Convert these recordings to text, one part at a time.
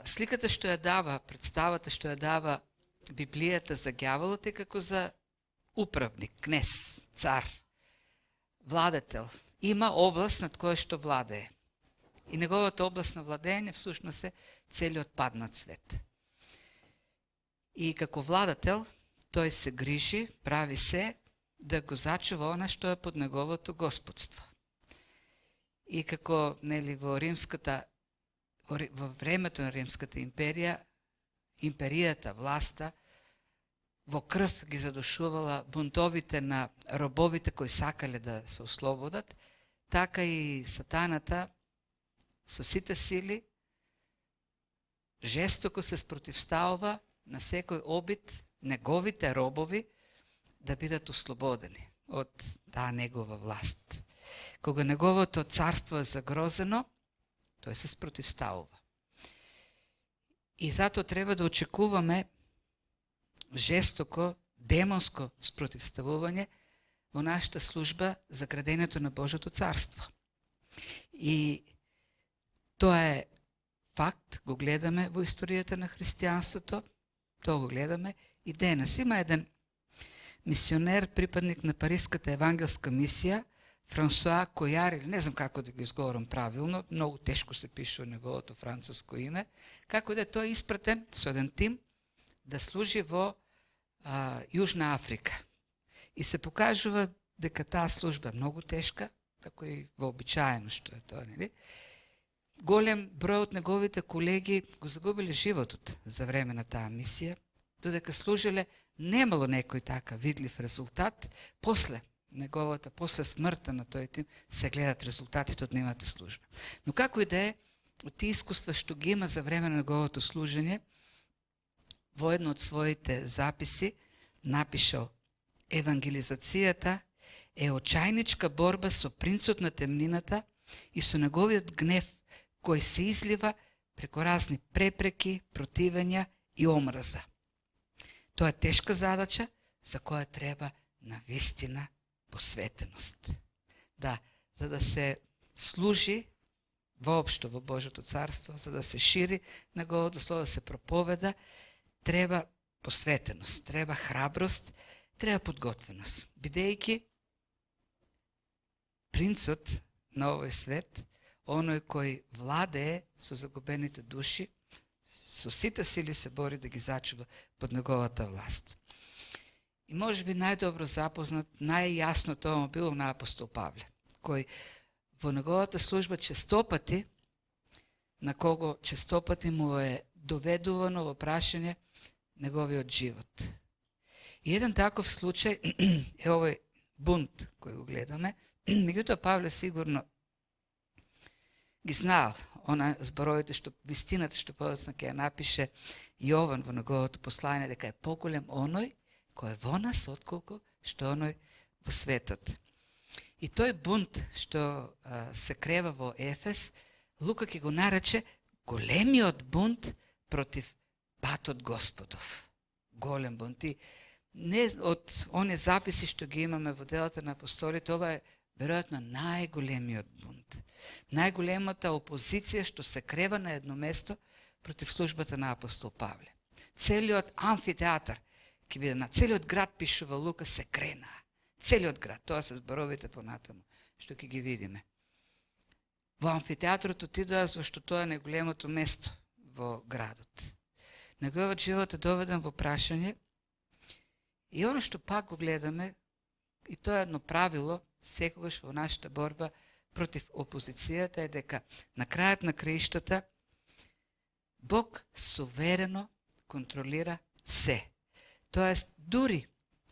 Сликата што ја дава, представата што ја дава Библијата за ѓаволот е како за управник, кнез, цар, владетел. Има област над која што владее. И неговата област на владење всушност е целиот паднат свет. И како владател, тој се грижи, прави се да го зачува она што е под неговото господство. И како во времето на Римската империја, империјата, власта, во крв ги задушувала бунтовите на робовите кои сакале да се ослободат, така и сатаната со сите сили жестоко се спротивставува на секој обид неговите робови да бидат ослободени од таа негова власт. Кога неговото царство е загрозено, тој се спротивставува. И затоа треба да очекуваме жестоко, демонско спротивставување во нашата служба за градењето на Божјото царство. И тоа е факт, го гледаме во историјата на христијанството, тоа го гледаме и денес. Има еден мисионер, припадник на Париската евангелска мисија, Франсуа Којар, или не знам како да го изговорам правилно, многу тешко се пише неговото француско име, како да тој испратен со еден тим да служи во Јужна Африка. И се покажува дека таа служба е многу тешка, како и вообичаено што е тоа, нели? Голем број од неговите колеги го загубиле животот за време на таа мисија, додека служиле немало некој така видлив резултат, после смртта на тој тим се гледат резултатите од неговата служба. Но како и да е, од тие искуства што ги има за време на неговото служење, во едно од своите записи напишал: евангелизацијата е очајничка борба со принцот на темнината и со неговиот гнев кој се излива преку разни препреки, противења и омраза. Тоа е тешка задача за која треба навистина посветеност. Да, за да се служи воопшто во Божјото царство, за да се шири неговото слово, да се проповеда, треба посветеност, треба храброст, треба подготвеност. Бидејќи принцот на овој свет, оној кој владее со загубените души, со сите сили се бори да ги зачува под неговата власт. И може би најдобро запознат, најјасно тоа му било на апостол Павле, кој во неговата служба честопати, на кого честопати му е доведувано во прашање неговиот живот. И еден таков случај е овој бунт кој го гледаме. Меѓутоа Павле сигурно ги знаел зборовите, вистината што подоцна ќе ја напише Јован во неговото послание, дека е поголем оној кој е во нас отколку што оној во светот. И тој бунт што се крева во Ефес, Лука ќе го нарече големиот бунт против патот Господов. Голем бунт. И не од оние записи што ги имаме во делата на апостолите, ова е веројатно најголемиот бунт. Најголемата опозиција што се крева на едно место против службата на апостол Павле. Целиот амфитеатар ќе биде, на целиот град, пишува Лука, се крена. Целиот град, тоа се зборовите понатаму, што ќе ги видиме. Во амфитеатрот отидоа зашто тоа е најголемото место во градот. Неговиот живот е доведен во прашање и оно што пак го гледаме, и тоа е едно правило секогаш во нашата борба против опозицијата, е дека на крајот на краиштата Бог суверено контролира се. Тоест, дури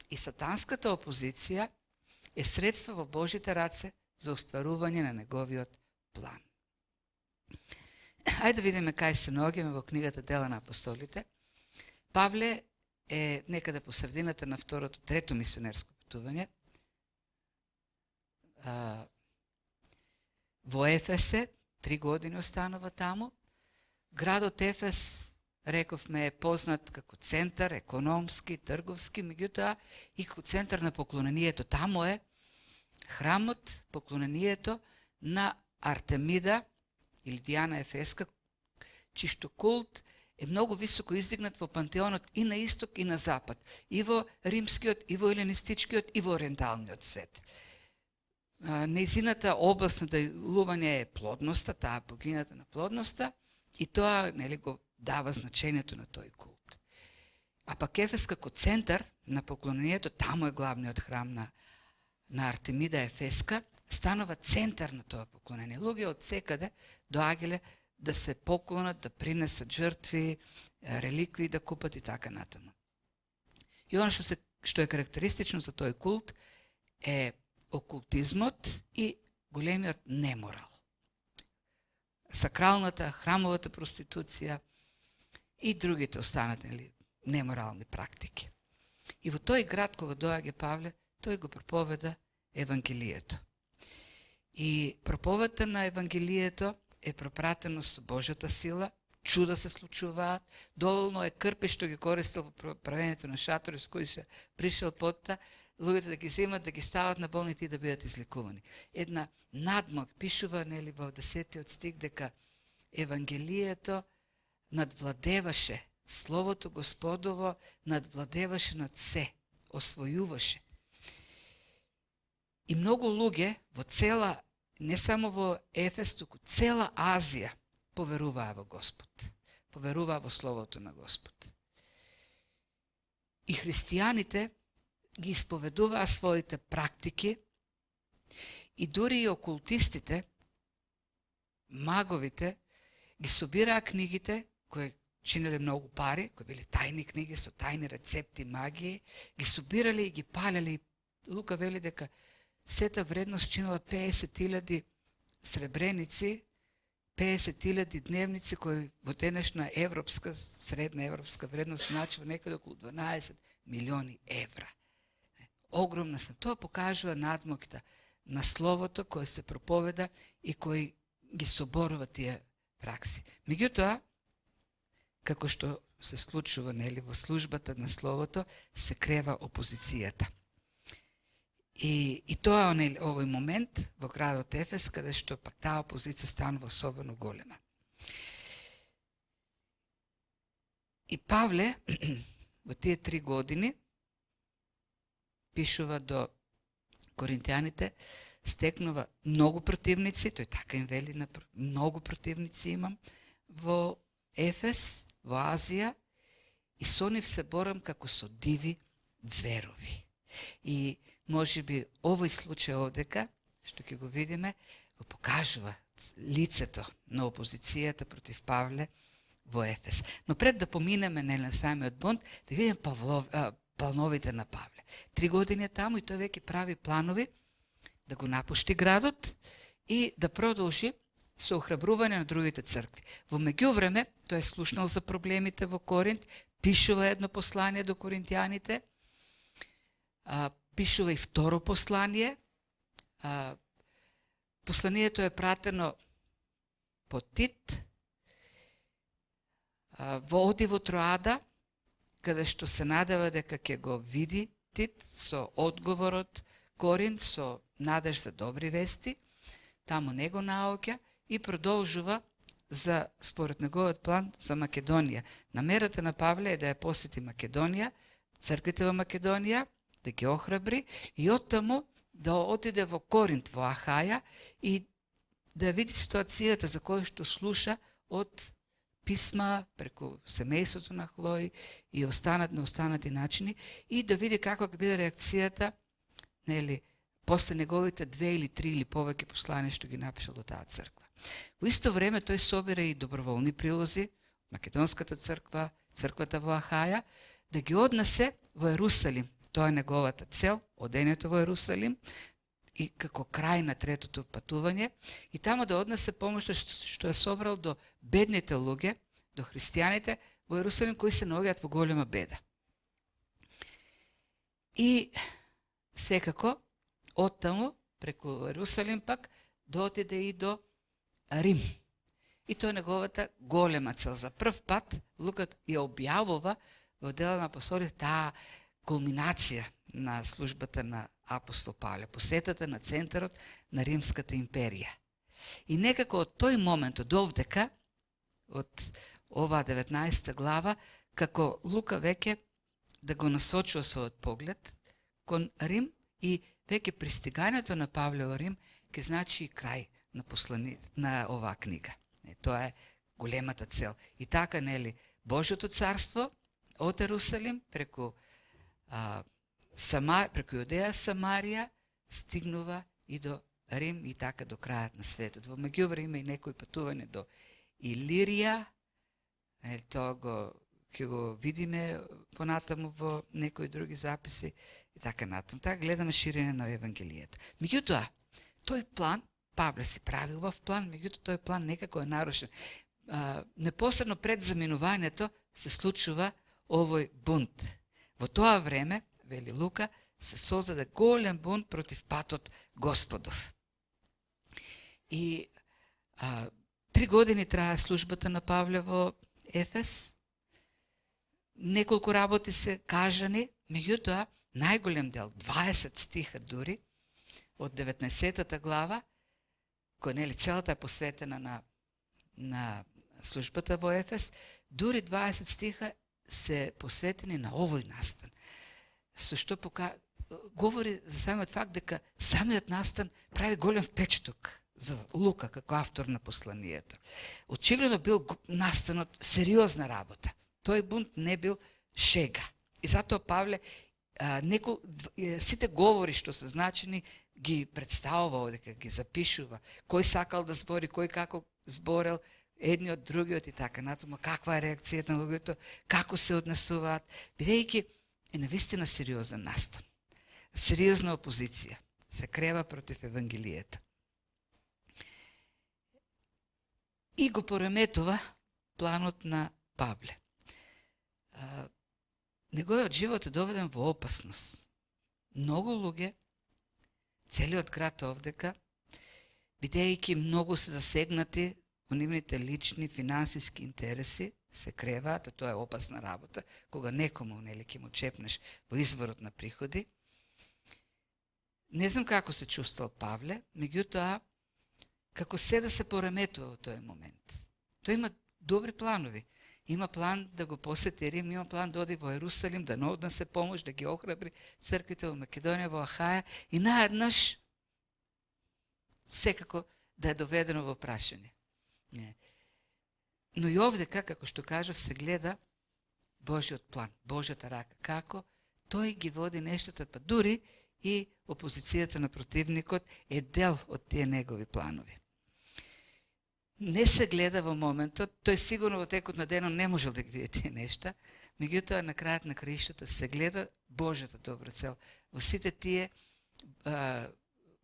и сатанската опозиција е средство во Божите раце за остварување на неговиот план. Ајде да видиме кај се наоѓаме во книгата Дела на апостолите. Павле е некаде по средината на трето мисионерско патување. Во Ефесе 3 години останува таму. Градот Ефес, рековме, е познат како центар економски, трговски, меѓутоа и како центар на поклонението. Таму е храмот, поклонението на Артемида или Диана Ефеска, чишто култ е многу високо издигнат во пантеонот и на исток и на запад, и во римскиот, и во еленистичкиот, и во ориенталниот свет. Нејзината област на делување е плодноста, таа богината на плодноста, и тоа го дава значењето на тој култ. А пак Ефес како центар на поклонението, таму е главниот храм на Артемида Ефеска, станува центар на тоа поклонение. Луѓе од секаде доаѓале да се поклонат, да принесат жртви, реликви да купат и така натаму. И оно што е карактеристично за тој култ е окултизмот и големиот неморал. Сакралната, храмовата проституција и другите останати неморални практики. И во тој град, кога доаѓа Павле, тој го проповеда Евангелието. И проповедта на Евангелието е пропратено со Божјата сила, чуда се случуваат, доволно е крпе што ги користил во правењето на шатори со кои се пришел потта, луѓето да ги земат, да ги стават на болните и да бидат излекувани. Една надмог пишува во 10-тиот стих дека Евангелието надвладеваше, Словото Господово надвладеваше над се, освојуваше. И многу луѓе во цела, не само во Ефес, туку цела Азија поверуваа во Господ. Поверуваа во Словото на Господ. И христијаните ги исповедуваа своите практики и дури и окултистите, маговите, ги собираа книгите кои чинеле многу пари, кои били тајни книги со тајни рецепти, магии, ги собирале и ги палеле. Лука вели дека сета вредност чинела 50.000 сребреници, 50.000 дневници, кои во денешна европска, средна европска вредност значи некаде околу 12 милиони евра. Огромна се. Тоа покажува надмокта на Словото кој се проповеда и кој ги соборува тие пракси. Меѓутоа, како што се случува во службата на Словото, се крева опозицијата. И тоа е овој момент во градот Ефес, каде што пак таа опозиција станува особено голема. И Павле во тие 3 години пишува до коринтијаните, стекнува многу противници, тој така им вели, многу противници имам во Ефес, во Азија, и со нив се борам како со диви ѕверови. И може би овој случај овдека, што ќе го видиме, го покажува лицето на опозицијата против Павле во Ефес. Но пред да поминеме на самиот бунт, да видим плановите на Павле. 3 години е таму и тој веќе прави планови да го напушти градот и да продолжи со охрабрување на другите цркви. Во меѓувреме, тој е слушнал за проблемите во Коринт, пишува едно послание до коринтијаните, пишува и второ послание. Посланието е пратено по Тит, оди во Троада, каде што се надева дека ќе го види Тит со одговорот Коринт, со надеж за добри вести. Таму не го наоѓа и продолжува според неговиот план за Македонија. Намерата на Павле е да ја посети Македонија, црквите во Македонија, да ги охрабри и оттаму да отиде во Коринт, во Ахаја, и да види ситуацијата за која што слуша од писма преку семејството на Хлои и на останати начини, и да види каква ќе биде реакцијата, после неговите 2 или 3 или повеќе послания што ги напишал до таа црква. Во исто време тој собира и доброволни прилози, Македонската црква, црквата во Ахаја, да ги однесе во Ерусалим. Тоа е неговата цел, одењето во Ерусалим, и како крај на третото патување, и таму да однесе помошта што е собрал до бедните луѓе, до христијаните во Ерусалим, кои се наоѓаат во голема беда. И секако, оттаму, преку Ерусалим пак, да отиде и до Рим. И тоа е неговата голема цел. За прв пат Лука ја објавува во дела на апостолите таа кулминација на службата на апостол Павле, посетата на центарот на Римската империја. И некако од тој момент, од овдека, од оваа 19 глава, како Лука веќе да го насочува својот поглед кон Рим и веќе пристигањето на Павле во Рим ќе значи и крај на оваа книга. Тоа е големата цел. И така, нели, Божјото царство од Ерусалим преку Јудеја, Самарија стигнува и до Рим и така до крајот на светот. Во меѓувреме има и некои патување до Илирија, тоа ќе го видиме понатаму во некои други записи и така натаму. Така гледаме ширење на Евангелието. Меѓутоа, тој план, Павле си прави убав план, меѓутоа тој план некако е нарушен. Непосредно пред заминувањето се случува овој бунт. Во тоа време, вели Лука, се создаде голем бунт против патот Господов. И 3 години трае службата на Павле во Ефес. Неколку работи се кажани, меѓутоа најголем дел, 20 стиха дури, од 19 глава, која нели целата е посветена на службата во Ефес, дури 20 стиха се посветени на овој настан. Со што говори за самиот факт дека самиот настан прави голем впечаток за Лука како автор на посланието. Очигледно бил настанот сериозна работа. Тој бунт не бил шега. И затоа Павле сите говори што се значени ги представува дека ги запишува. Кој сакал да збори, кој како зборел, едни од другиот и така натаму, каква е реакцијата на луѓето, како се однесуваат, бидејќи е навистина сериозен настан. Сериозна опозиција се крева против Евангелието. И го пореметува планот на Павле. Неговиот живот е доведен во опасност. Многу луѓе, целиот град овдека, бидејќи многу се засегнати во нивните лични финансиски интереси, се креваат, а тоа е опасна работа, кога некому нели ќе му чепнеш во изворот на приходи. Не знам како се чувствал Павле, меѓутоа како се да се пореметува во тој момент. Тој има добри планови. Има план да го посети Рим, има план да оди во Ерусалим, да однесе помош, да ги охрабри црквите во Македонија, во Ахаја и наеднаш секако да е доведено во прашање. Но и овдека, како што кажав, се гледа Божјиот план, Божјата рака. Како тој ги води нештата, па дури и опозицијата на противникот е дел од тие негови планови. Не се гледа во моментот, тој сигурно во текот на денот не можел да ги види тие нешта, меѓутоа на крајот на краиштата се гледа Божјата добра цел во сите тие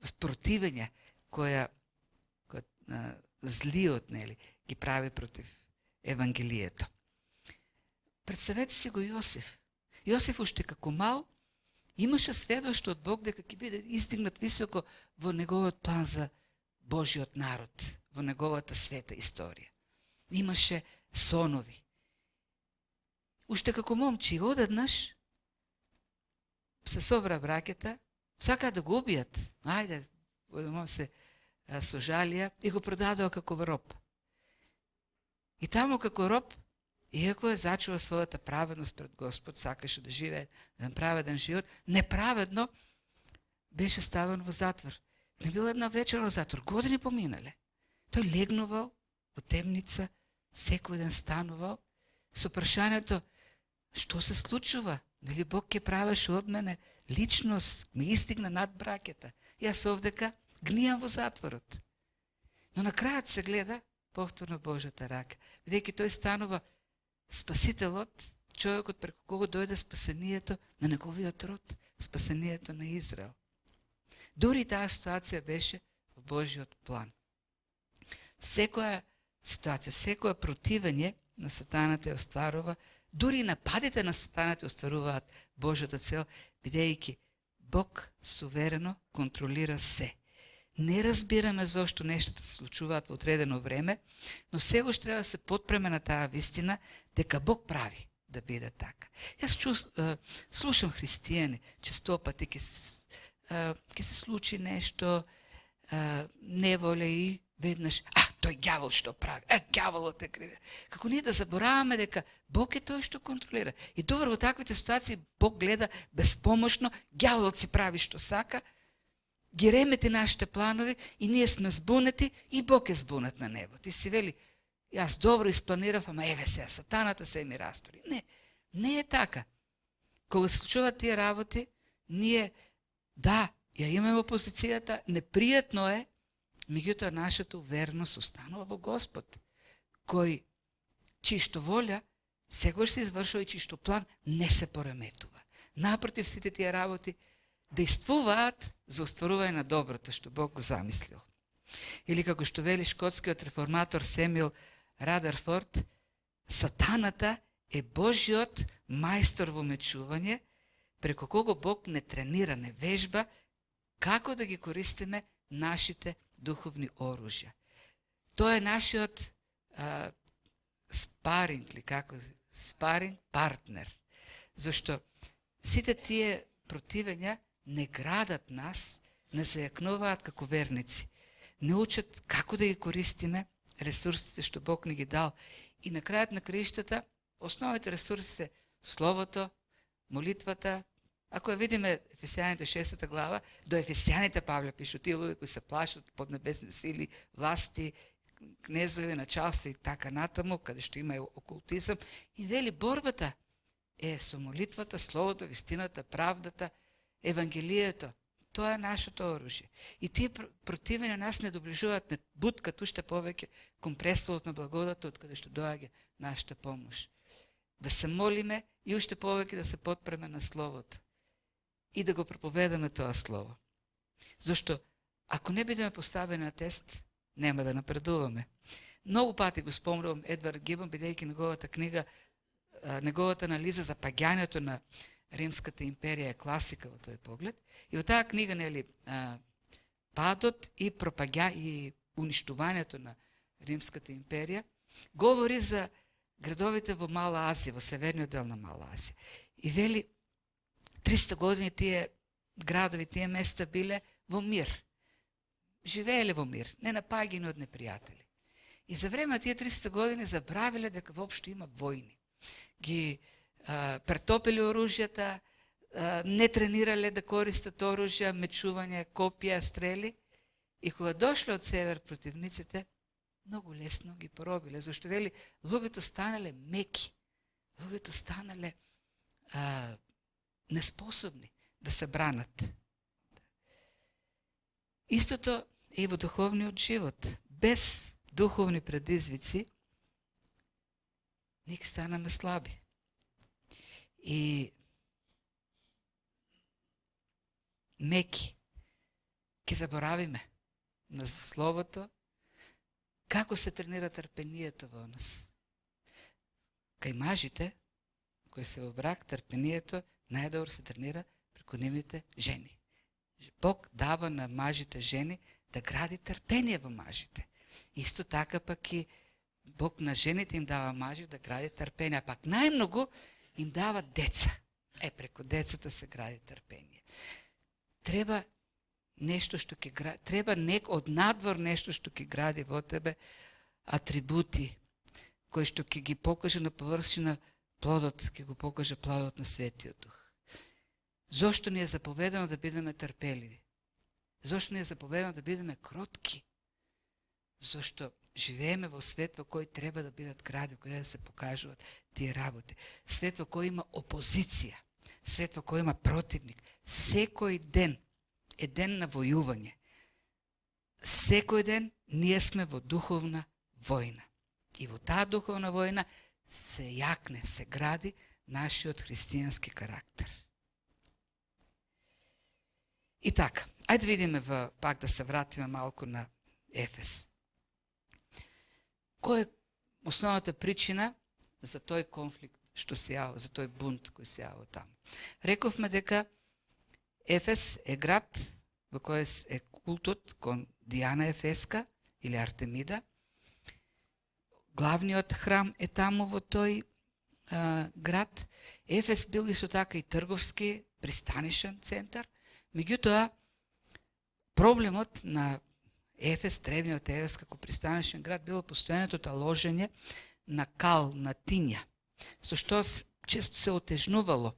спротивења која злиот нели ги прави против Евангелието. Представете си го Јосиф. Јосиф уште како мал имаше сведоштво од Бог дека ќе биде издигнат високо во неговиот план за Божиот народ, во неговата света историја. Имаше сонови. Уште како момче, одеднаш се собра браќата, сакаа да го убијат. Ајде, се сожалија и го продадоа како роб. И таму како роб, иако е зачува својата праведност пред Господ, сакаше да живее еден праведен живот, неправедно беше ставен во затвор. Не бил една вечер во затвор, години поминале. Тој легнувал во темница, секој ден станувал, со прашањето, што се случува? Дали Бог ќе правеше од мене личност, ме истигна над браќата? Јас овдека гнијам во затворот. Но на крајот се гледа повторно Божјата рака, бидејќи тој станува спасителот, човекот преку кого дојде спасението на неговиот род, спасението на Израел. Дури таа ситуација беше во Божјиот план. Секоја ситуација, секоја противење на сатаната ја остварува, дури нападите на сатаната остваруваат Божјата цел, бидејќи Бог суверено контролира се. Не разбираме зошто нештата се случуваат во одредено време, но сегош треба да се потпреме на таа вистина дека Бог прави да биде така. Јас слушам христијани, често пати ќе се случи нешто, неволе и веднаш, тој ѓавол што прави, ѓаволот е криви. Како ние да забораваме дека Бог е тој што контролира. И добро, во таквите ситуации Бог гледа безпомошно, ѓаволот си прави што сака, ги ремети нашите планови и ние сме збунети и Бог е збунет на небо. Ти си вели, јас добро испланирав, ама еве сега, сатаната се ми растори. Не е така. Кога се случуваат тие работи, ние, да, ја имаме опозицијата, непријатно е, меѓутоа нашата верност останува во Господ, кој чишто волја секогаш се извршува и чишто план не се пореметува. Напротив, сите тие работи действуваат за остварување на доброто што Бог го замислил. Или како што вели шкотскиот реформатор Семюел Радерфорд, сатаната е Божиот мајстор во мечување, преко кого Бог не тренира, не вежба, како да ги користиме нашите духовни оружја. Тоа е нашиот спаринг, или како спаринг партнер. Зашто сите тие противења не градат нас, не зајакнуваат како верници. Не учат како да ги користиме ресурсите што Бог ни ги дал. И на крајот на краиштата, основните ресурси се Словото, молитвата. Ако ја видиме Ефесијаните 6 глава, до Ефесијаните Павле пише, тие луѓе кои се плашат под небесни сили, власти, кнезови, началства и така натаму, каде што има окултизам, и вели борбата е со молитвата, Словото, вистината, правдата, Евангелието. Тоа е нашето оружје. И тие противења нас не доближуваат, не буткат уште повеќе кон престолот на благодата, од каде што доаѓа нашата помош. Да се молиме и уште повеќе да се потпреме на Словото и да го проповедаме тоа Слово. Зашто, ако не бидеме поставени на тест, нема да напредуваме. Многу пати го спомнувам Едвард Гибон, бидејќи неговата книга, неговата анализа за паѓањето на Римската империја е класика во тој поглед. И во таа книга, нели, падот и и уништувањето на Римската империја говори за градовите во Мала Азија, во северниот дел на Мала Азија. И вели, 300 години тие градови, тие места биле во мир. Живееле во мир, не напаѓани од непријатели. И за време тие 300 години забравиле дека воопшто има војни. Ги претопили оружјата, не тренирале да користат оружја, мечување, копија, стрели. И кога дошле од север противниците, многу лесно ги поробиле, зашто вели, луѓето станале меки, луѓето станале неспособни да се бранат. Истото е и во духовниот живот. Без духовни предизвици, ние станаме слаби. И меки, ке заборавиме на Словото, како се тренира трпението во нас. Кај мажите, кои се во брак, трпението најдобро се тренира преку нивните жени. Бог дава на мажите жени да гради трпение во мажите. Исто така пак и Бог на жените им дава мажи да гради трпение, а пак најмногу им дава деца. Преку децата се гради трпение. Треба нешто што ќе гради, треба од надвор нешто што ќе гради во тебе атрибути кои што ќе ги покаже на површина плодот, ќе го покаже плодот на Светиот Дух. Зошто ни е заповедано да бидеме трпеливи? Зошто ни е заповедано да бидеме кротки? Зошто живееме во свет во кој треба да бидат гради, каде да се покажуваат тие работи. Свет во кој има опозиција, свет во кој има противник. Секој ден е ден на војување. Секој ден ние сме во духовна војна. И во таа духовна војна се јакне, се гради нашиот христијански карактер. И така, ајде видиме пак да се вратиме малку на Ефес. Кој е основната причина за тој конфликт што се јава, за тој бунт кој се јава таму? Рековме дека Ефес е град во кој е култот кон Дијана Ефеска или Артемида. Главниот храм е таму во тој град. Ефес бил исто така и трговски пристанишен центар. Меѓутоа, проблемот на Ефес, древниот Ефес како пристанишен град, било постојаното таложење на кал, на тиња, со што често се отежнувало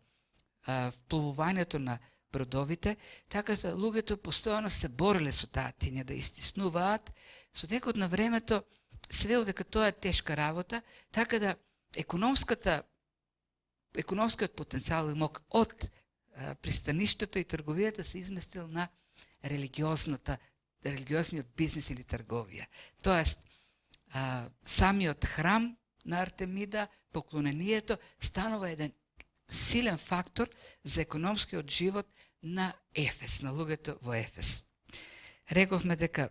вплувувањето на бродовите, така да луѓето постојано се бореле со таа тиња да истиснуваат. Со текот на времето се вело дека тоа е тешка работа, така да економскиот потенцијал и мок од пристаништето и трговијата се изместил на религиозниот бизнис или трговија. Тоест, самиот храм на Артемида, поклонението, станува еден силен фактор за економскиот живот на Ефес, на луѓето во Ефес. Рековме дека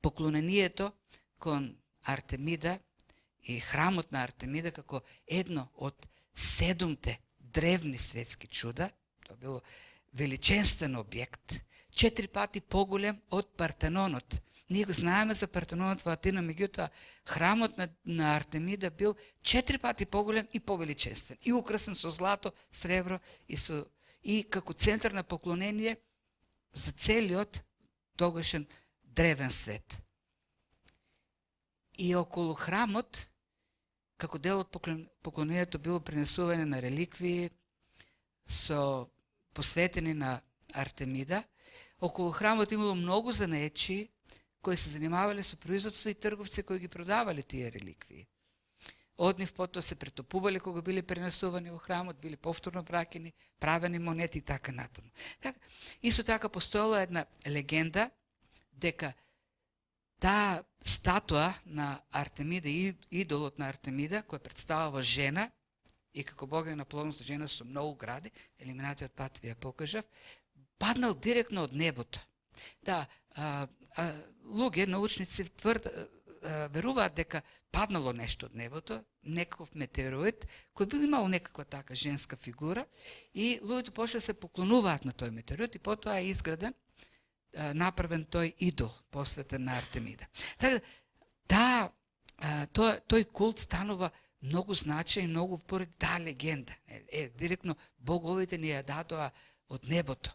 поклонението кон Артемида и храмот на Артемида како едно од 7 древни светски чуда, тоа било величенствен објект, 4 пати поголем од Партенонот. Ние го знаеме за Партенонот во Атина, меѓутоа храмот на Артемида бил 4 пати поголем и повеличенствен, и украсен со злато, сребро и како центар на поклонение за целиот тогашен древен свет. И околу храмот, како дел од поклонението, било пренесување на реликвии посветени на Артемида. Околу храмот имало многу занаечи кои се занимавале со производство и трговци кои ги продавале тие реликвии. Од нив потоа се претопувале кога биле пренесувани во храмот, биле повторно бракени, правени монети и така натаму. Исто така постоела една легенда дека таа статуа на Артемида, идолот на Артемида, која представува жена и како богиня на плодност жена со многу гради, елиминатиот пат ви ја покажав, паднал директно од небото. Да, луѓе, научници веруваат дека паднало нешто од небото, некаков метеороид, кој би имал некаква така женска фигура, и луѓето почнаа да се поклонуваат на тој метеороид, и потоа е изграден, направен тој идол, посветен на Артемида. Така да, тој култ станува многу значаен, многу поради таа легенда. Директно боговите ни ја дадоа од небото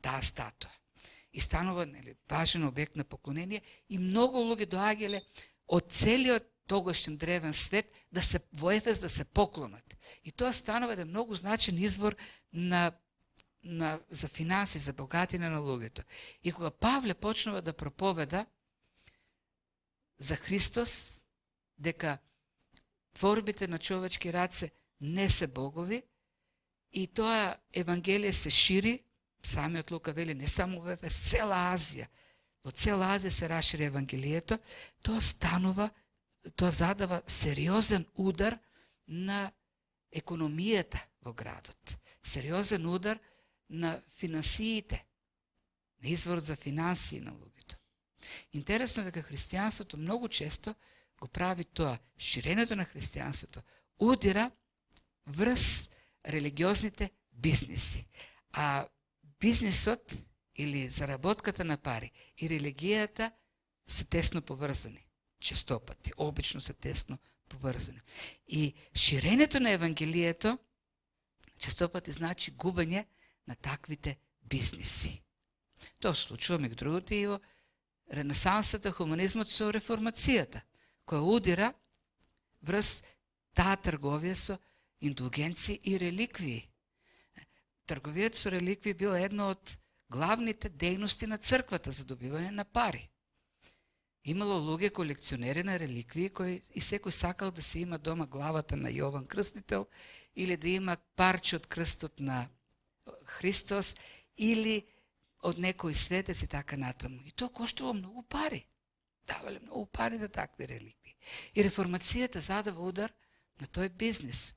таа статуа. И станува важен објект на поклонение, и многу луѓе доаѓале од целиот тогашен древен свет во Ефес да се поклонат. И тоа станува еден многу значен извор за финанси, за богатина на луѓето. И кога Павле почнува да проповеда за Христос, дека творбите на човечки раце не се богови, и тоа евангелие се шири, самиот Лука вели, не само во Ефес, цела Азија. Во цела Азија се расшири евангелието, тоа задава сериозен удар на економијата во градот. Сериозен удар на финансиите, на изворот за финансии на луѓето. Интересно дека христијанството многу често го прави тоа. Ширенето на христијанството удира врз религиозните бизниси. А бизнисот или заработката на пари и религијата се тесно поврзани. Честопати, обично се тесно поврзани. И ширенето на евангелието честопати значи губење на таквите бизниси. Тоа случува меѓу другото и во ренесансата, хуманизмот со реформацијата, која удира врз таа трговија со индулгенции и реликвии. Трговијата со реликвии била една од главните дејности на црквата за добивање на пари. Имало луѓе колекционери на реликвии кои и секој сакал да се има дома главата на Јован Крстител или да има парче од крстот на Христос или од некој светец и така натаму. И тоа коштало многу пари. Давале многу пари за такви реликвии. И реформацијата задава удар на тој бизнис.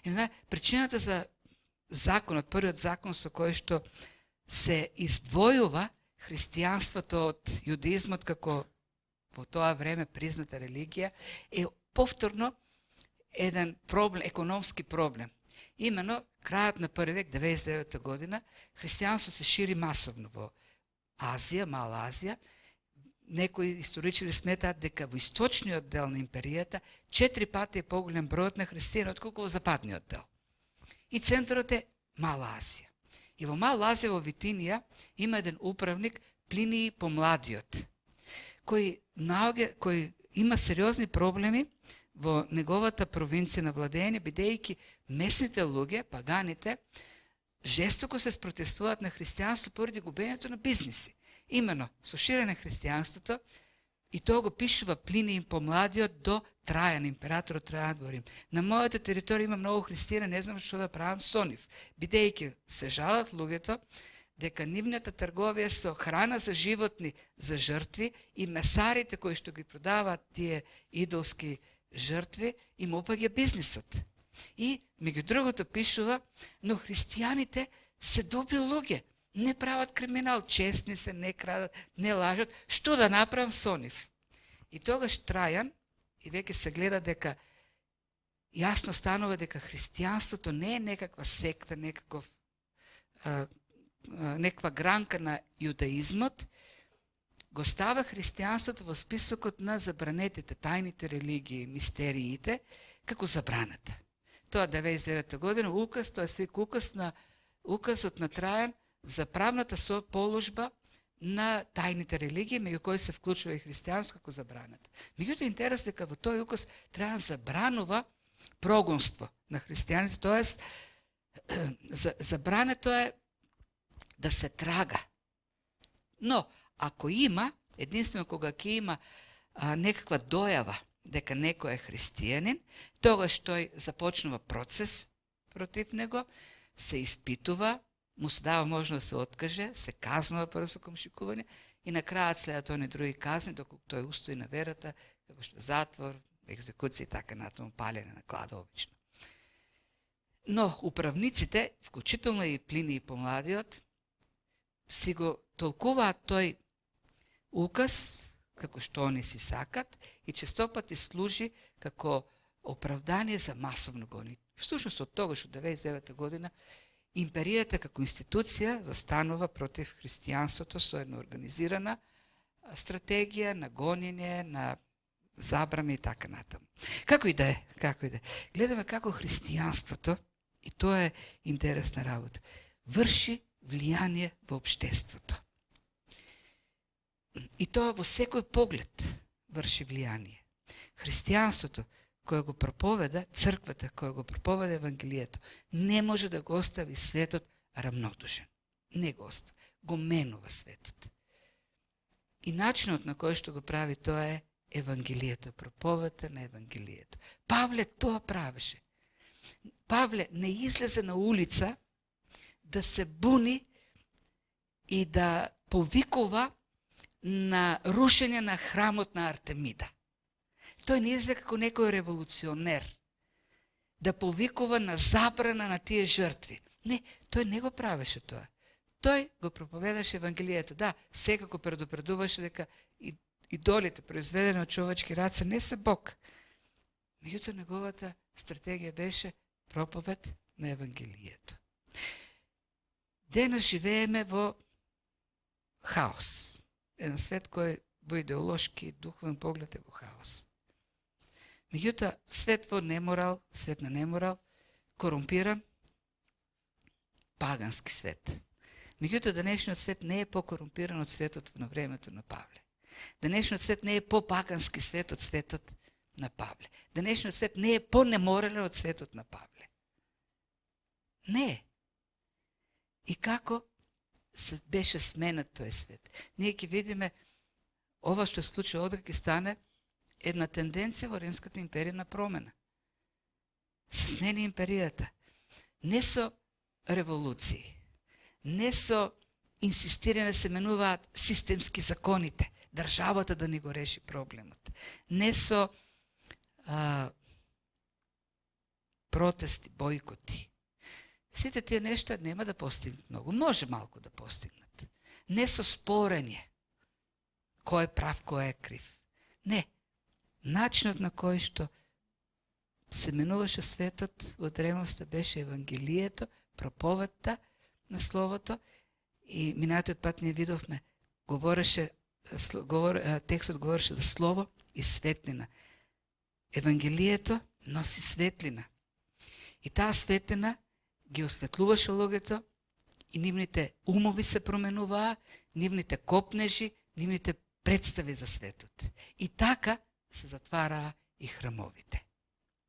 И причината за законот, првиот закон со кој што се издвојува христијанството од јудеизмот како во тоа време призната религија, е повторно еден проблем, економски проблем. Имено, крајот на први век, 99 година, христијанство се шири масовно во Азија, Мала Азија. Некои историчари сметаат дека во источниот дел на империјата 4 пати е поголем бројот на христијани отколку во западниот дел. И центарот е Мала Азија. И во Мала Азија, во Витинија, има еден управник, Плиний Помладиот, кој има сериозни проблеми во неговата провинција на владење, бидејќи месните луѓе, паганите, жестоко се спротивствуваат на христијанство поради губењето на бизниси. Имено, со ширење христијанството, и тоа го пишува Плиний Помладиот до Трајан, императорот Трајан во Рим. На мојата територија има многу христијани, не знам што да правам со нив, бидејќи се жалат луѓето дека нивната трговија со храна за животни, за жртви и месарите кои што ги продаваат тие идолски жртви, им опаѓа бизнисот. И, меѓу другото, пишува, но христијаните се добри луѓе, не прават криминал, честни се, не крадат, не лажат, што да направам со нив? И тогаш Трајан, и веќе се гледа дека јасно станува дека христијанството не е некаква секта, некаква гранка на јудаизмот, го става христијанството во списокот на забранетите, тајните религии, мистериите, како забраната. Тоа 99 година указ, тоа е свик указот на Трајан за правната положба на тајните религии, меѓу кои се вклучува и христијанство како забраната. Меѓутоа интересно дека во тој указ Трајан забранува прогонство на христијаните, тоест забрането е да се трага. Но, ако има, единствено кога ќе има некаква дојава дека некој е христијанин, тогаш тој започнува процес против него, се испитува, му се дава можност да се откаже, се казнува прво со комшикување и на крајот следат они други казни, доколку тој устои на верата, како што затвор, екзекуција и така натаму, палење на клада обично. Но управниците, вклучително и Плиний Помладиот, си го толкуваат тој указ како што они си сакат и честопати служи како оправдание за масовно гонење. Всушност од тогаш од 99 година империјата како институција застанува против христијанството со една организирана стратегија на гонење, на забрани и така натаму. Како и да е. Гледаме како христијанството, и тоа е интересна работа, врши влијание во општеството. И тоа во секој поглед врши влијание. Христијанството кој го проповеда, црквата која го проповеда Евангелието, не може да го остави светот рамнодушен. Не го остави. Го менува светот. И начинот на кој што го прави тоа е Евангелието, проповедта на Евангелието. Павле тоа правеше. Павле не излезе на улица да се буни и да повикува на рушење на храмот на Артемида. Тој не излезе како некој револуционер да повикува на забрана на тие жртви. Не, тој не го правеше тоа. Тој го проповедаше Евангелието. Да, секако предупредуваше дека идолите произведени од човечки раце не се Бог. Меѓутоа неговата стратегија беше проповед на Евангелието. Денес живееме во хаос. Еден свет кој во идеолошки и духовен поглед е во хаос. Меѓутоа, свет во неморал, свет на неморал, корумпиран, пагански свет. Меѓутоа, денешниот свет не е по-корумпиран од светот на времето на Павле. Денешниот свет не е по-пагански свет од светот на Павле. Денешниот свет не е по-неморален од светот на Павле. Не е. И како се беше сменат тој свет? Ние ќе видиме ова што се случи одка ќе стане една тенденција во Римската империја на промена. Се смени империјата. Не со револуции, не со инсистирање се менуваат системски законите, државата да ни го реши проблемот, не со протести, бойкоти. Сите тие нешта нема да постигнат многу. Може малку да постигнат. Не со спорење. Кој е прав, кој е крив. Не. Начинот на кој што се менуваше светот во древноста беше Евангелието, проповедта на Словото и минатиот пат ние видовме, текстот говореше за Слово и светлина. Евангелието носи светлина. И таа светлина ги осветлуваше луѓето и нивните умови се променуваа, нивните копнежи, нивните представи за светот. И така се затвараа и храмовите.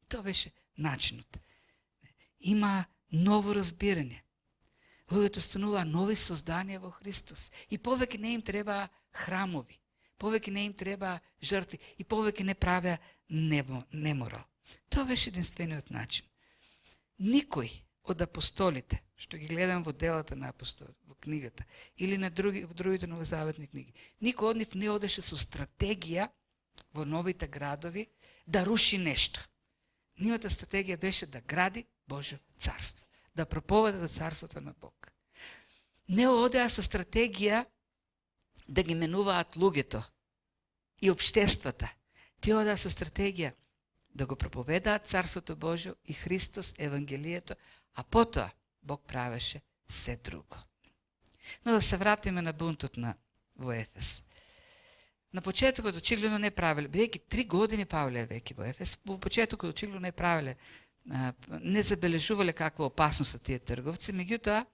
Тоа беше начинот. Има ново разбирање. Луѓето стануваа нови созданија во Христос. И повеќе не им требаа храмови. Повеќе не им требаа жртви. И повеќе не правеа неморал. Тоа беше единствениот начин. Никој од апостолите, што ги гледам во делата на апостоли, во книгата, или на во другите новозаветни книги, никој од нив не одеше со стратегија во новите градови да руши нешто. Нивната стратегија беше да гради Божјо царство, да проповеда царството на Бог. Не одеа со стратегија да ги менуваат луѓето и општествата. Тие одеа со стратегија да го проповедаат царството Божјо и Христос, Евангелието, а потоа Бог правеше се друго. Но да се вратиме на бунтот во Ефес. На почетокот очигледно не правеле, бидејќи 3 години Павле веќе во Ефес, во почетокот очигледно не правеле, не забележувале каква опасност са тие трговци, меѓутоа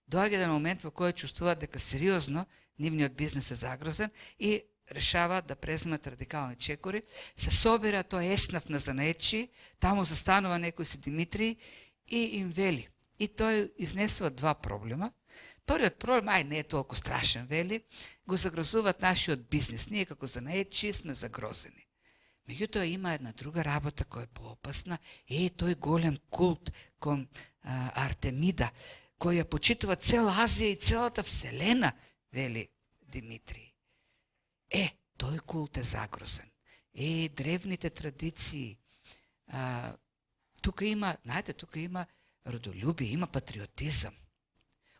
доаѓа еден момент во кој чувствуваат дека сериозно нивниот бизнес е загрозен и решаваат да преземат радикални чекори, се собира тоа еснав на занаечи, таму застанува некој си Димитрий и им вели. И тој изнесува 2 проблема. Првиот проблем, не е толку страшен, вели, го загрозуваат нашиот бизнес. Ние како занаечи сме загрозени. Меѓутоа има една друга работа која е поопасна, тој голем култ кон Артемида, кој ја почитува цела Азија и целата Вселена, вели Димитрий. Тој култ е загрозен. Древните традиции. Тука има, знаете, тука има родолюбие, има патриотизам.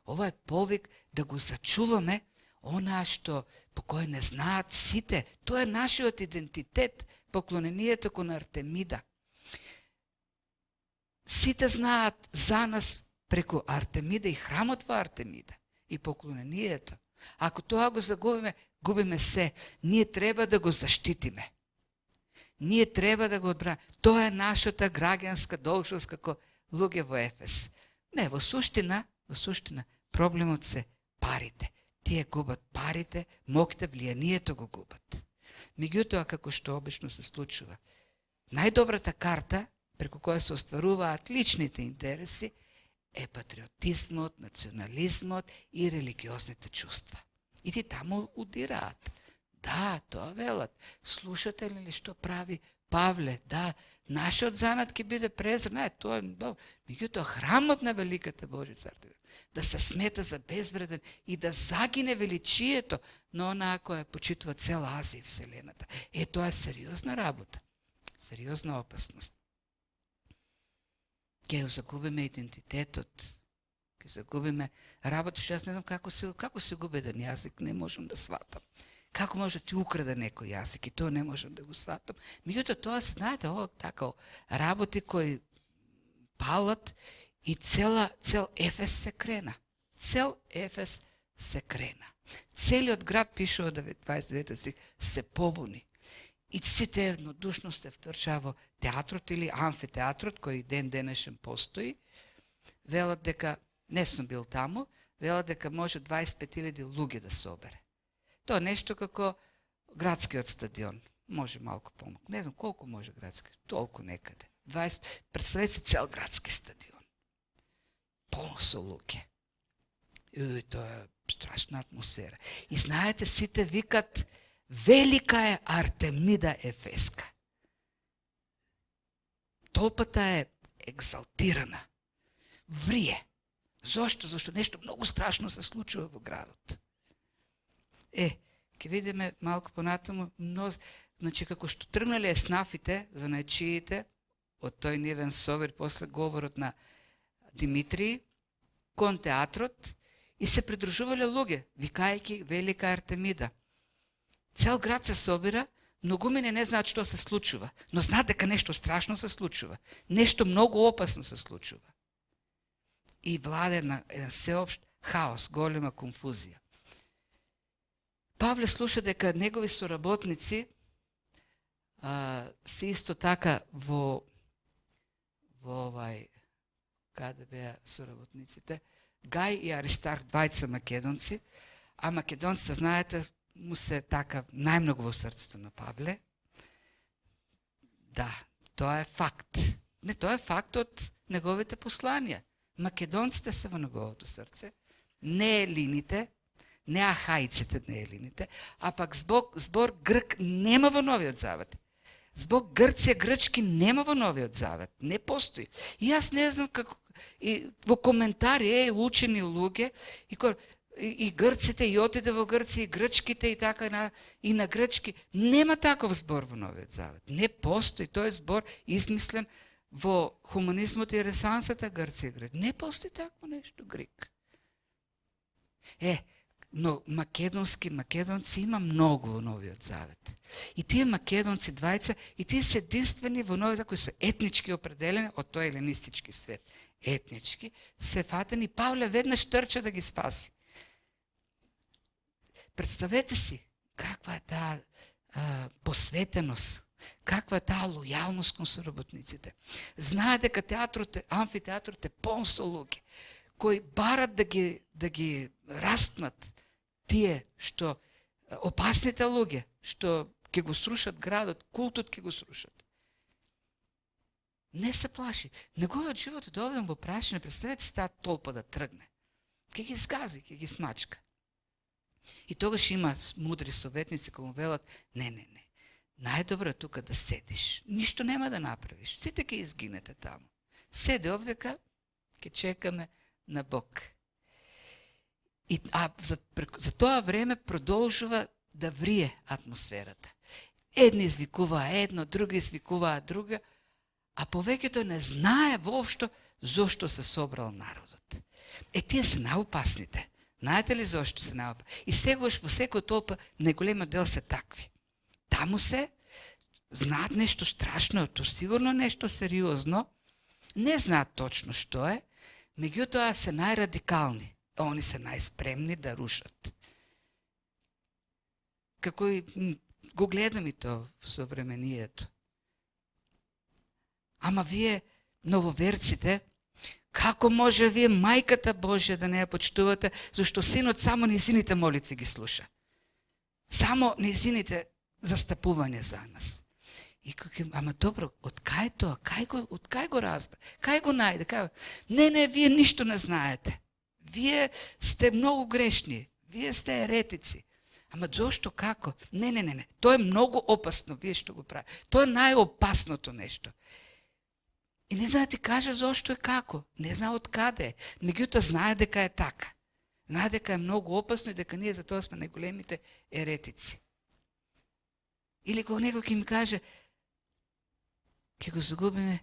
Ова е повик да го зачуваме онаа што по кој не знаат сите. Тоа е нашиот идентитет, поклонението кон Артемида. Сите знаат за нас преку Артемида и храмот во Артемида и поклонението. Ако тоа го загубиме, губиме се. Ние треба да го заштитиме. Ние треба да го одбраниме. Тоа е нашата граѓанска должност како луѓе во Ефес. Не, во суштина, проблемот се парите. Тие губат парите, моќта, влијанието го губат. Меѓутоа, како што обично се случува, најдобрата карта преку која се остваруваат личните интереси е патриотизмот, национализмот и религиозните чувства. И ти таму удираат. Да, тоа велат. Слушате ли што прави Павле? Да, нашиот занат ќе биде презрен. Тоа е добро. Меѓутоа, храмот на великата Божја царство да се смета за безвреден и да загине величието на онаа која почитува цела Азија и Вселената. Тоа е сериозна работа. Сериозна опасност. Ќе загубиме идентитетот. Ќе загубиме работа, што јас не знам како се губи еден јазик, не можам да сватам. Како може да ти украде некој јазик и тоа не можам да го сватам. Меѓутоа тоа се, знаете, така работи кои палат и цел Ефес се крена. Цел Ефес се крена. Целиот град, пише од 29 стих, се побуни. И сите еднодушно се втрчаа во театрот или амфитеатрот, кој ден денешен постои. Велат дека, не сум бил таму, велат дека може 25.000 луѓе да собере. Тоа нешто како градскиот стадион. Може малку помалку. Не знам колку може градски. Толку некаде. Представете си цел градски стадион. Полно со луѓе. Тоа е страшна атмосфера. И знаете, сите викат, велика е Артемида Ефеска. Толпата е екзалтирана. Врие. Зошто? Зошто нешто многу страшно се случува во градот. Ќе видиме малку понатаму, значи како што тргнале еснафите, занаечиите, од тој нивен собир, после говорот на Димитрий, кон театрот, и се придружувале луѓе, викајќи велика Артемида. Цел град се собира, многумина не знаат што се случува, но знаат дека нешто страшно се случува, нешто многу опасно се случува. И владе еден сеопшт хаос, голема конфузија. Павле слуша дека негови соработници се исто така во каде беа соработниците, Гај и Аристарх, двајца македонци, а македонците, знаете, му се така най-много во срцето на Павле. Да, тоа е факт. Не, тоа е факт од неговите посланија. Македонците се во неговото срце, не елините, не ахаиците, не елините, а пак збор Грк нема во Новиот Завет. Збор Грција, грчки нема во Новиот Завет. Не постои. И јас не знам како и во коментари учени луѓе и грците и отиде во Грција и грчките и така и на грчки нема таков збор во Новиот Завет. Не постои. Тој збор измислен во хуманизмот и ренесансата Грција и Грчка. Не постои такво нешто Грик. Но македонци има многу во Новиот Завет. И тие македонци двајца, и тие се единствени во Новиот Завет кои се етнички определени од тој еленистички свет. Етнички се фатени, Павле веднаш трча да ги спаси. Представете си каква е таа посветеност, каква е таа лојалност кон соработниците. Знае дека амфитеатрот е полн со луѓе кои барат да ги распнат тие што опасните луѓе што ќе го срушат градот, култот ќе го срушат. Не се плаши. Неговиот живот е доведен во прашање. Представете си таа толпа да тргне. Ќе ги згази, ќе ги смачка. И тогаш има мудри советници кои му велат, не. Најдобро е тука да седиш. Ништо нема да направиш. Сите ќе изгинете таму. Седи овдека, ќе чекаме на Бог. За тоа време продолжува да врие атмосферата. Едни извикуваа едно, други извикуваа друга, а повеќето не знае воопшто зошто се собрал народот. Тие се најопасните. Знаете ли зошто се најопасни? И сегаш во секој толпа најголемиот дел се такви. Таму се знаат нешто страшно, то сигурно нешто сериозно, не знаат точно што е, меѓутоа се најрадикални. Они се најспремни да рушат. Како и го гледам и тоа во современието. Ама вие, нововерците, како може вие мајката Божја да не ја почитувате, зашто синот само нејзините молитви ги слуша. Само нејзините застапување за нас. И ама добро, од кај тоа? Од кај го разбра? Кај го најде? Не, вие ништо не знаете. Вие сте многу грешни. Вие сте еретици. Ама зошто, како? Не. Тоа е многу опасно, вие што го прави. Тоа е најопасното нешто. И не знае да ти каже зошто е како. Не знае од каде е. Меѓутоа знае дека е така. Знае дека е многу опасно и дека ние за тоа сме најголемите еретици. Или кога некој ќе ми каже, ќе го загубиме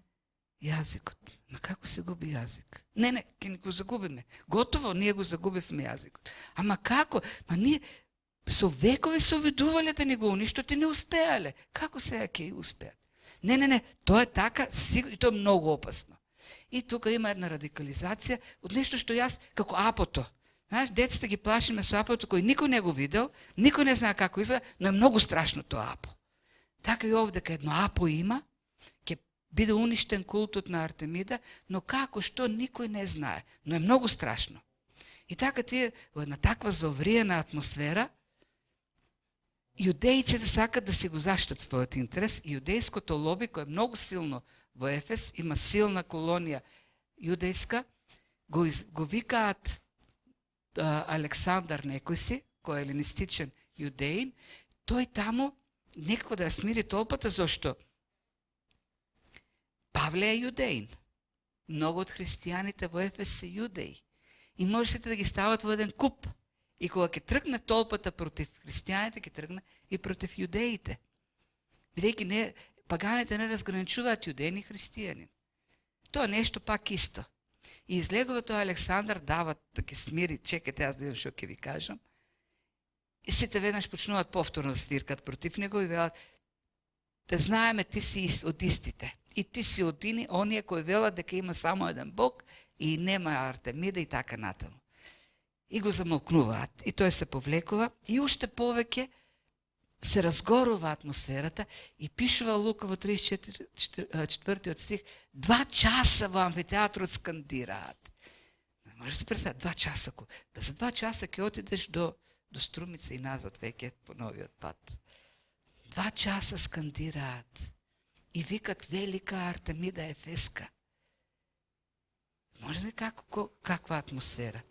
јазикот. Ма како се губи јазик? Не, ќе го загубиме. Готово, ние го загубивме јазикот. Ама како? Ма ние со векови се обидувале да ни го уништат и не успеале. Како сега ќе успеат? Не, тоа е така, и тоа е многу опасно. И тука има една радикализација од нешто што јас, како апото. Знаеш, децата ги плашиме со апото кој никој не го видел, никој не знае како изгледа, но е многу страшно тоа апо. Така и овде кај едно апо има, ќе биде уништен култот на Артемида, но како, што, никој не знае, но е многу страшно. И така тие во една таква завриена атмосфера, јудејците сакат да си го заштитат својот интерес. Јудејското лоби, кој е многу силно во Ефес, има силна колонија јудејска, го викаат Александар некој си, кој е еленистичен јудеин, тој таму некако да ја смири толпата, зашто Павле е јудеин. Многу од христијаните во Ефес се јудеи. И можете да ги стават во еден куп. И кога ќе тргне толпата против христијаните, ќе тргне и против јудеите. Бидејќи паганите не разграничуваат јудеин и христијанин. Тоа нешто пак исто. И излегува тоа Александар, дава да ќе смири, чекате аз да видам што ќе ви кажам. И сите веднаш почнуваат повторно да свиркат против него и велат, да знаеме ти си од истите. И ти си од оние кои велат дека има само еден Бог и нема Артемида и така натаму. И го замолкнуваат. И тој се повлекува и уште повеќе се разгорува атмосферата и пишува Лука во 34 стих, 2 часа во амфитеатрот скандираат. Може да се представи, 2 часа. За 2 часа ќе отидеш до до Струмица и назад веќе по новиот пат. 2 часа скандираат и викат велика Артемида Ефеска. Може ли каква атмосфера?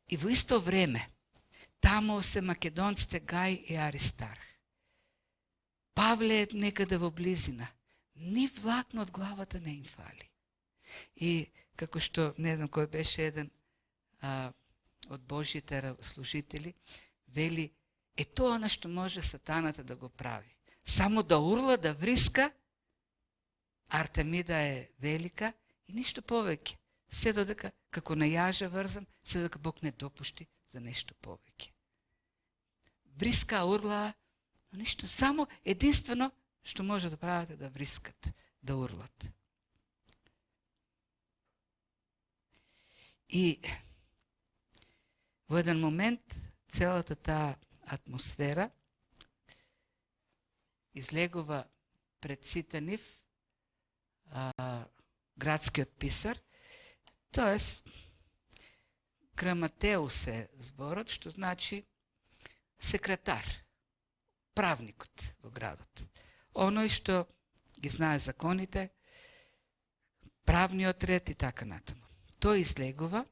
И во исто време, тамо се македонците Гај и Аристарх. Павле е некаде во близина. Ни влакно од главата не им фали. И како што, не знам кој беше еден од Божите служители, вели, тоа на што може сатаната да го прави. Само да урла, да вриска, Артемида е велика и ништо повеќе. Се додека, како на јажа врзан, се додека Бог не допушти за нешто повеќе. Вриска, урла, но ништо, само единствено што може да прават е да врискат, да урлат. И во еден момент целата таа атмосфера излегува пред сите нив градскиот писар, тоест граматеус е зборот, што значи секретар, правникот во градот. Оној што ги знае законите, правниот ред и така натаму. Тој излегува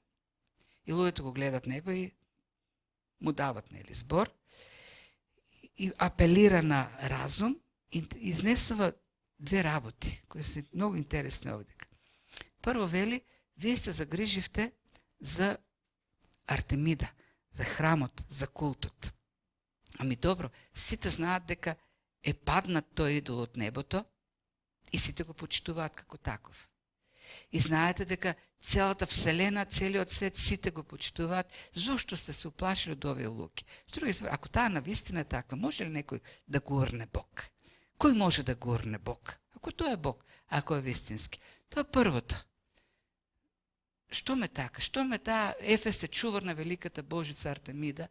и луѓето го гледат него и му дават збор и апелира на разум и изнесува 2 работи кои се многу интересни овдека. Прво вели, вие се загриживте за Артемида, за храмот, за култот. Ами добро, сите знаат дека е паднат тој идол од небото и сите го почитуваат како таков. И знаете дека целата вселена, целиот свет, сите го почитуваат. Зошто сте се уплашили од овие луѓе? Ако таа навистина е таква, може ли некој да го урне Бог? Кој може да го урне Бог? Ако тој е Бог, ако е вистински. Тоа е првото. Што ме така? Што ме таа Ефес е чувар на великата Божица Артемида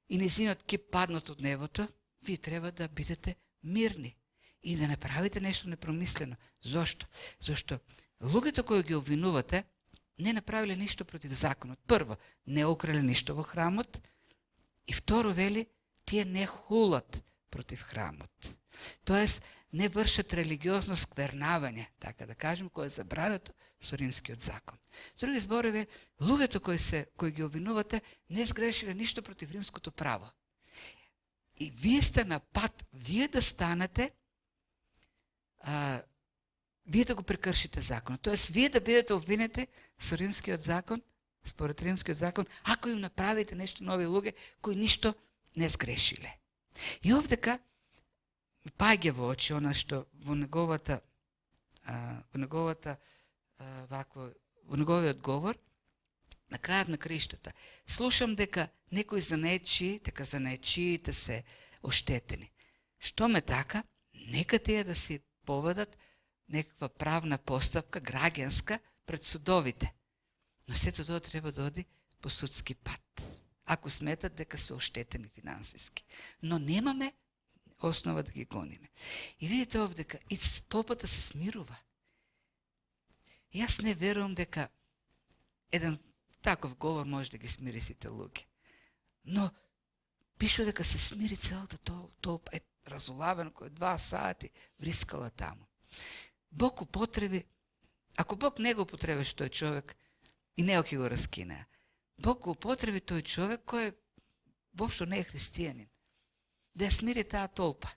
и незинот кип паднат од небото? Вие треба да бидете мирни и да не правите нешто непромислено. Зошто? Зошто луѓето кои ги обвинувате не направиле ништо против законот. Прво, не украле ништо во храмот и второ вели, тие не хулат против храмот. Тоест, не вршат религиозно сквернавање, така да кажем, кое е забрането со римскиот закон. Со други зборови, луѓето кои ги обвинувате не сгрешиле ништо против римското право. И вие сте на пат, вие да станете вие да го прекршите законот. Тоест, вие да бидете обвинети со римскиот закон, според римскиот закон, ако им направите нешто нови луѓе кои ништо не сгрешиле. И овдека паѓа во очи она што во неговиот говор на крајот на криштата. Слушам дека некои дека занаечиите се оштетени. Што ме така? Нека тие да си поведат некаква правна постапка, граѓанска, пред судовите. Но сето тоа треба да оди по судски пат, ако сметат дека се оштетени финансиски. Но немаме основа да ги гониме. И видите овдека, и толпата се смирува. И јас не верувам дека еден таков говор може да ги смири сите луѓе. Но пише дека се смири целата толпа, разулавена кој 2 сати врискала таму. Бог употреби, ако Бог не го употребиш тој човек, и не ќе го раскине. Бог го употреби тој човек кој воопшто не е христијанин, да ја смири таа толпа.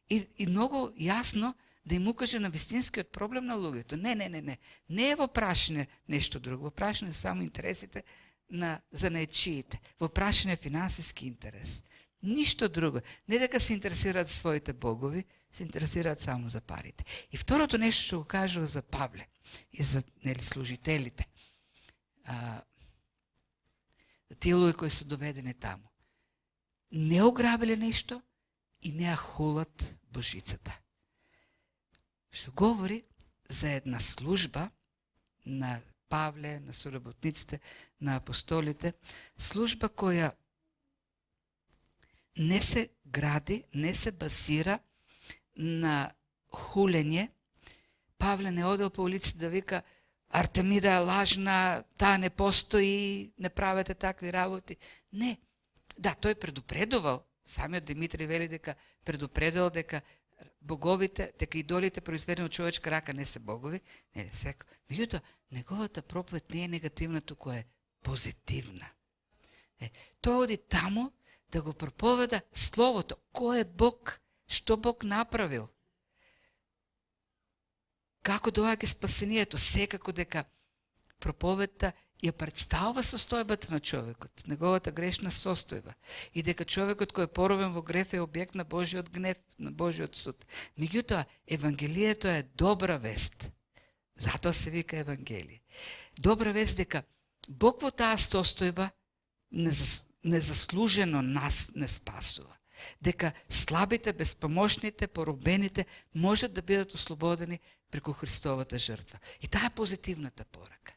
И многу јасно да им укаже на вистинскиот проблем на луѓето. Не. Не е во прашање нешто друго. Во прашање само интересите на занаечиите. Во прашање финансиски интерес. Ништо друго. Не дека се интересираат за своите богови, се интересираат само за парите. И второто нешто што го кажува за Павле и за служителите. Тие луѓе кои се доведени таму. Не ограбиле нешто и не ја хулат Божицата. Што говори за една служба на Павле, на соработниците, на апостолите, служба која не се гради, не се базира на хулење. Павле не одел по улиците да вика Артемида е лажна, таа не постои, не правете такви работи. Не. Да, тој предупредувал, самиот Димитри вели дека предупредувал дека боговите, дека идолите произведени од човечка рака не се богови, не секо. Меѓутоа, неговата проповед не е негативна, туку е позитивна. Тој оди таму да го проповеда Словото. Кој е Бог? Што Бог направил? Како доаѓа спасението? Секако дека проповедта ја представува состојбата на човекот, неговата грешна состојба, и дека човекот кој е поробен во греф е објект на Божиот гнев, на Божиот суд. Меѓутоа, Евангелието е добра вест. Затоа се вика Евангелие. Добра вест дека Бог во таа состојба незаслужено нас не спасува. Дека слабите, безпомошните, поробените можат да бидат ослободени преку Христовата жртва. И таа е позитивната порака.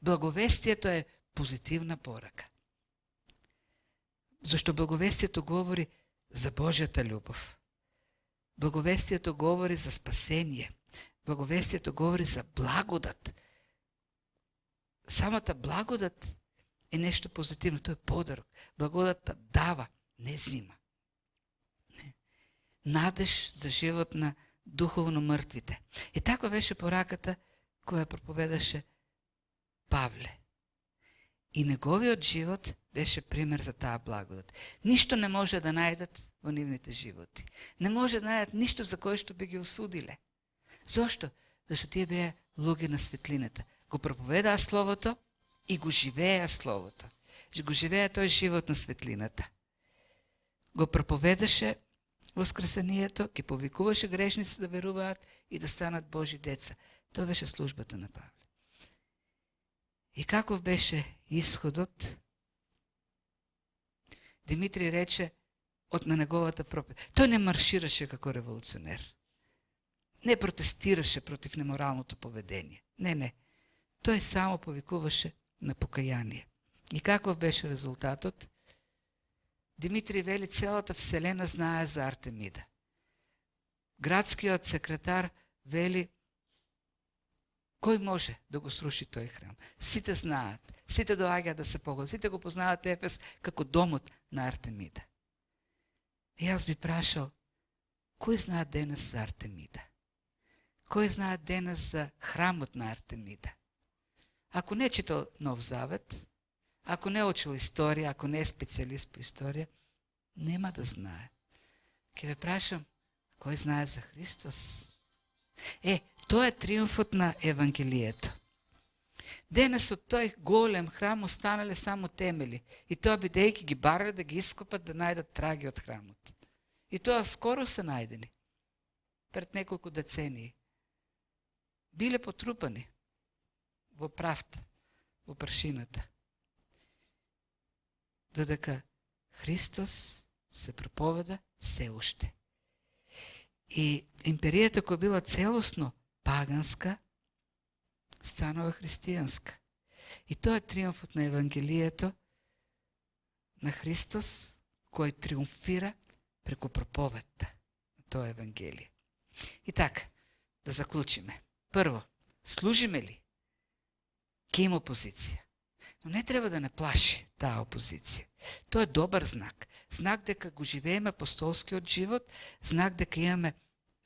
Благовестието е позитивна порака. Зашто благовестието говори за Божјата љубов. Благовестието говори за спасение. Благовестието говори за благодат. Самата благодат е нешто позитивно, тоа е подарок. Благодатта дава, не зима. Не. Надеж за живот на духовно мртвите. И така беше пораката која проповедаше Павле. И неговиот живот беше пример за таа благодат. Ништо не може да најдат во нивните животи. Не може да најдат ништо за кое што би ги осудиле. Зошто? Зашто тие беа луѓе на светлината. Го проповедаа Словото и го живееа Словото. Го живееа тој живот на светлината. Го проповедаше воскресението, ги повикуваше грешници да веруваат и да станат Божи деца. Тоа беше службата на Павле. И каков беше исходот? Димитри рече од на неговата проповед. Тој не маршираше како револуционер. Не протестираше против неморалното поведение. Не. Тој само повикуваше на покаяние. И каков беше резултатот? Димитри вели, целата вселена знае за Артемида. Градскиот секретар вели, кој може да го сруши тој храм? Сите знаат, сите доаѓаат да се погледат, сите го познават Ефес како домот на Артемида. И јас би прашал, кој знае денес за Артемида? Кој знае денес за храмот на Артемида? Ако не читал Нов Завет, ако не учил историја, ако не е специјалист по историја, нема да знае. Ке ве прашам, кој знае за Христос? Тоа е триумфот на Евангелието. Денес од тој голем храм останале само темели. И тоа бидејќи ги барале да ги ископат да најдат траги од храмот. И тоа скоро се најдени. Пред неколку децении. Биле потрупани во правта, во прашината. Додека Христос се проповеда се уште. И империјата која била целосно паганска, станува христијанска. И тоа е триумфот на Евангелието на Христос, кој триумфира преку проповедта на тоа Евангелие. И така, да заклучиме. Прво, служиме ли? Ке има опозиција. Но не треба да не плаши таа опозиција. Тоа е добар знак. Знак дека го живееме апостолскиот живот, знак дека имаме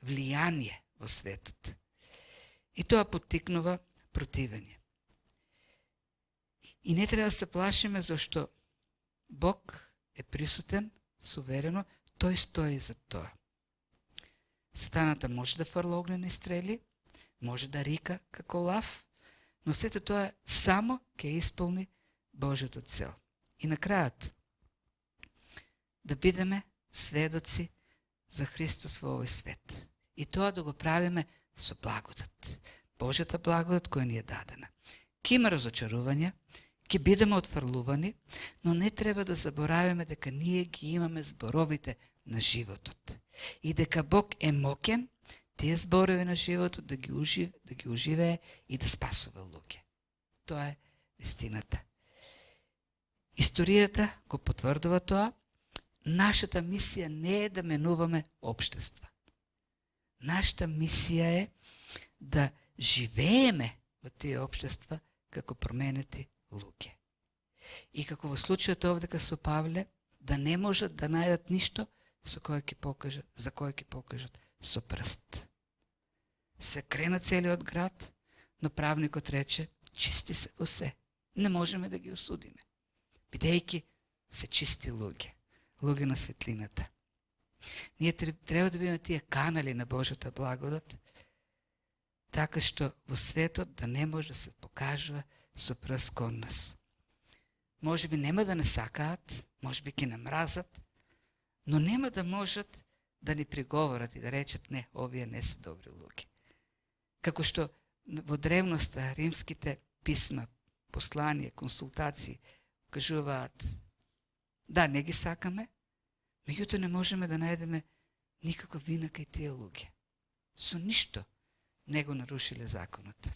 влијание во светот. И тоа поттикнува противење. И не треба да се плашиме зашто Бог е присутен, суверено, тој стои за тоа. Сатаната може да фрла огнени стрели, може да рика како лав, но сето тоа само ќе исполни Божјата цел. И на крајот, да бидеме сведоци за Христос во овој свет. И тоа да го правиме со благодат. Божјата благодат која ни е дадена. Ке има разочарувања, ќе бидеме отфрлувани, но не треба да забораваме дека ние ги имаме зборовите на животот. И дека Бог е моќен тие зборови на животот да ги уживее и да спасува луѓе. Тоа е вистината. Историјата го потврдува тоа. Нашата мисија не е да менуваме општества. Нашата мисија е да живееме во тие општества како променети луѓе. И како во случајот овдека со Павле, да не можат да најдат ништо за кое ќе покажат со прст. Се крена целиот град, но правникот рече, чисти се во се. Не можеме да ги осудиме, бидејќи се чисти луѓе на светлината. Ние треба да бидеме тие канали на Божјата благодат, така што во светот да не може да се покажува со прст кон нас. Може би нема да не сакаат, може би ќе намразат, но нема да можат да ни приговорат и да речат не, овие не се добри луѓе. Како што во древноста римските писма, посланија, консултации кажуваат да, не ги сакаме, меѓутоа не можеме да најдеме никаква вина кај тие луѓе. Со ништо не го нарушиле законот.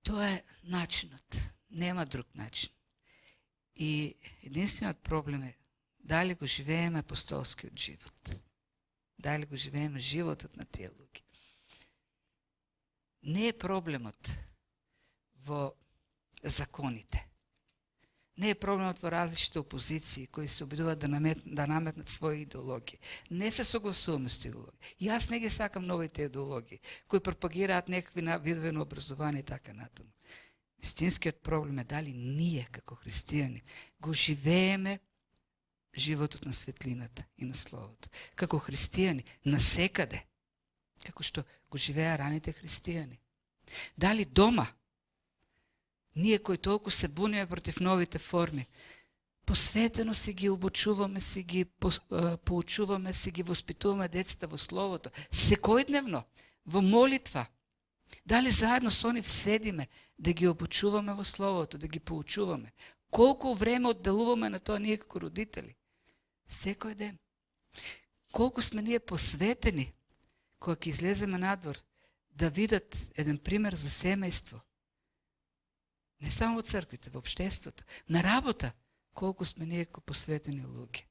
Тоа е начинот. Нема друг начин. И единствениот проблем е дали го живееме апостолскиот живот. Дали го живееме животот на тие луѓе. Не е проблемот во законите. Не е проблемот во различните опозиции кои се обидуваат да наметнат своји идеологии. Не се согласуваме с идеологии. Јас не ги сакам новите идеологии кои пропагираат некакви видове на образование и така натаму. Вистинскиот проблем е дали ние како христијани го живееме животот на светлината и на Словото. Како христијани насекаде, како што го живеа раните христијани. Дали дома ние кои толку се буниме против новите форми, посветено си ги обучуваме, си ги поучуваме, си ги воспитуваме децата во Словото, секојдневно, во молитва. Дали заедно со нив седиме да ги обучуваме во Словото, да ги поучуваме. Колку време одделуваме на тоа ние како родители? Секој ден. Колку сме ние посветени кога ќе излеземе надвор да видат еден пример за семејство. Не само во црквите, во општеството, на работа, колку сме ние како посветени луѓе.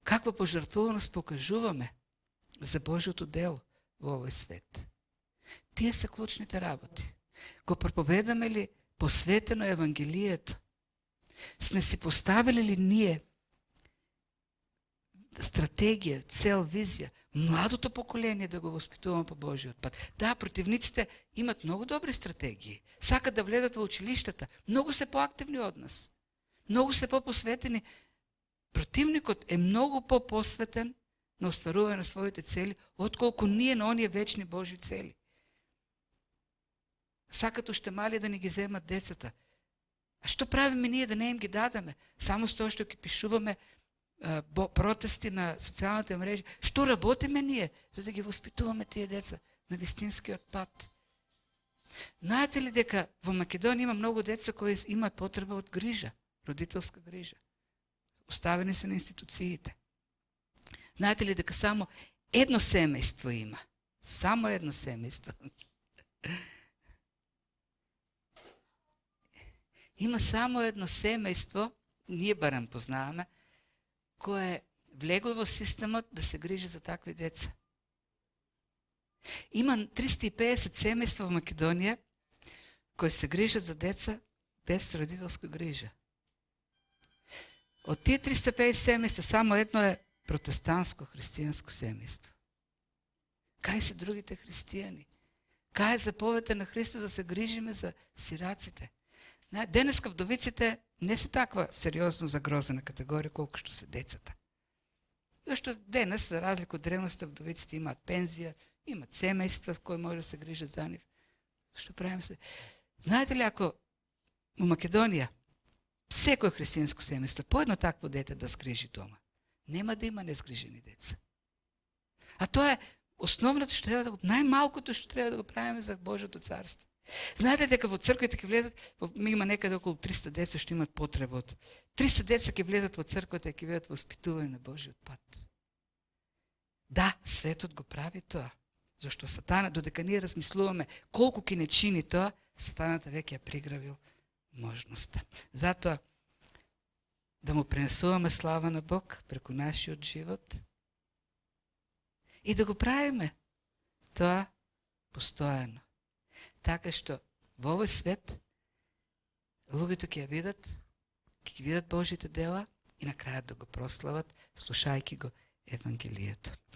Каква пожртвуваност покажуваме за Божјото дело во овој свет. Тие се клучните работи. Го проповедаме ли посветено Евангелието? Сме си поставили ли ние стратегија, цел, визија, младото поколение да го воспитуваме по Божиот пат? Да, противниците имат многу добри стратегии. Сакат да влезат во училиштата. Многу се поактивни од нас. Многу се попосветени. Противникот е многу попосветен на остварување на своите цели, отколку ние на оние вечни Божи цели. Сакат уште мали да ни ги земат децата. А што правиме ние да не им ги дадеме? Само с тоа што ќе пишуваме протести на социјалните мрежи. Што работиме ние за да ги воспитуваме тие деца на вистинскиот пат? Знаете ли дека во Македонија има многу деца кои имаат потреба од грижа, родителска грижа? Оставени се на институциите. Знаете ли дека само едно семејство има? Само едно семејство. Има само едно семејство, ние барем познаваме, кое е влегло во системот да се грижи за такви деца. Има 350 семејства во Македонија кои се грижат за деца без родителска грижа. Од тие 350 семејства само едно е протестантско христијанско семејство. Кај се другите христијани? Кај е заповедта на Христос да се грижиме за сираците? Денеска вдовиците не се таква сериозно загрозена категорија колку што се децата. Зашто денес, за разлика од древноста, вдовиците имаат пензија, имаат семејства кои може да се грижат за нив. Што правиме се? Знаете ли, ако у Македонија секој христијанско семејство по едно такво дете да згрижи дома, нема да има незгрижени деца. А тоа е основното што треба да го, најмалкото што треба да го правиме за Божјото царство. Знаете дека во црквите ќе влезат, има некаде околу 300 деца што имаат потреба од 300 деца ќе влезат во црквата и ќе бидат воспитувани на Божјиот пат. Да, светот го прави тоа. Зашто Сатана, додека ние размислуваме колку ќе не чини тоа, Сатаната веќе ја пригравил можноста. Затоа да му пренесуваме слава на Бог преку нашиот живот и да го правиме тоа постојано. Така што во овој свет луѓето ќе ја видат, ќе ги видат Божите дела и на крајот да го прослават, слушајќи го Евангелието.